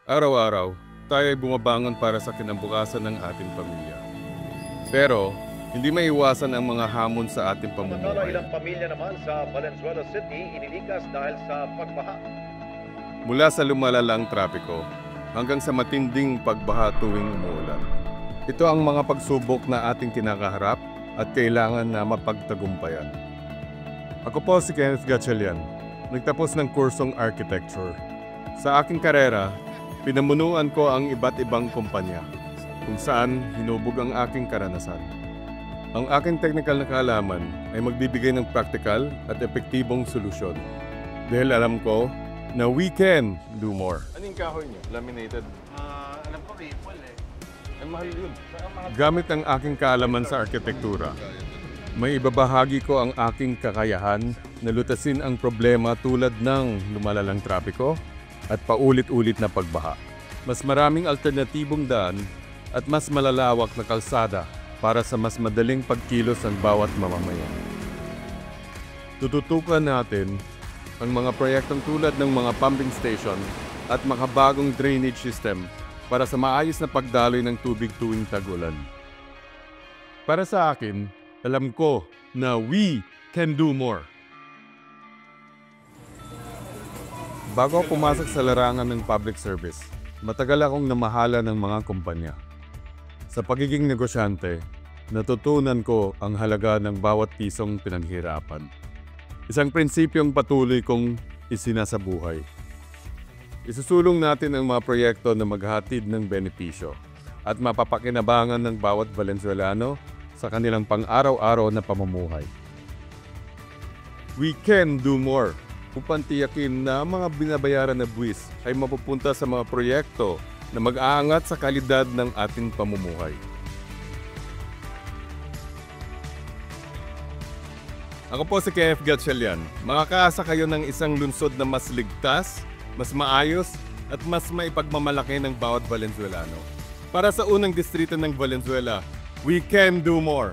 Araw-araw, tayo ay bumabangon para sa kinabukasan ng ating pamilya. Pero, hindi maiwasan ang mga hamon sa ating Samantala, pamumuhay. ilang pamilya naman sa Valenzuela City inilikas dahil sa pagbaha. Mula sa lumalalang trapiko hanggang sa matinding pagbaha tuwing umuulan. Ito ang mga pagsubok na ating kinakaharap at kailangan na mapagtagumpayan. Ako po si Kenneth Gatchalian, nagtapos ng kursong architecture. Sa aking karera, pinamunuan ko ang iba't ibang kumpanya kung saan hinubog ang aking karanasan. Ang aking technical na kaalaman ay magbibigay ng practical at epektibong solusyon. Dahil alam ko na we can do more. Anong kahoy niyo? Laminated? Alam ko, maple eh. Ang mahal yun. Gamit ang aking kaalaman sa arkitektura, may ibabahagi ko ang aking kakayahan na lutasin ang problema tulad ng lumalalang trapiko at paulit-ulit na pagbaha. Mas maraming alternatibong daan at mas malalawak na kalsada para sa mas madaling pagkilos ng bawat mamamayan. Tututukan natin ang mga proyektong tulad ng mga pumping station at makabagong drainage system para sa maayos na pagdaloy ng tubig tuwing tag-ulan. Para sa akin, alam ko na we can do more. Bago ako pumasok sa larangan ng public service, matagal akong namahala ng mga kumpanya. Sa pagiging negosyante, natutunan ko ang halaga ng bawat pisong pinaghirapan. Isang prinsipyong patuloy kong isinasabuhay. Isusulong natin ang mga proyekto na maghatid ng benepisyo at mapapakinabangan ng bawat Valenzuelano sa kanilang pang-araw-araw na pamumuhay. We can do more upang tiyakin na ang mga binabayaran na buwis ay mapupunta sa mga proyekto na mag-aangat sa kalidad ng ating pamumuhay. Ako po si Kenneth Gatchalian. Makakaasa kayo ng isang lungsod na mas ligtas, mas maayos, at mas maipagmamalaki ng bawat Valenzuelano. Para sa unang distrito ng Valenzuela, we can do more.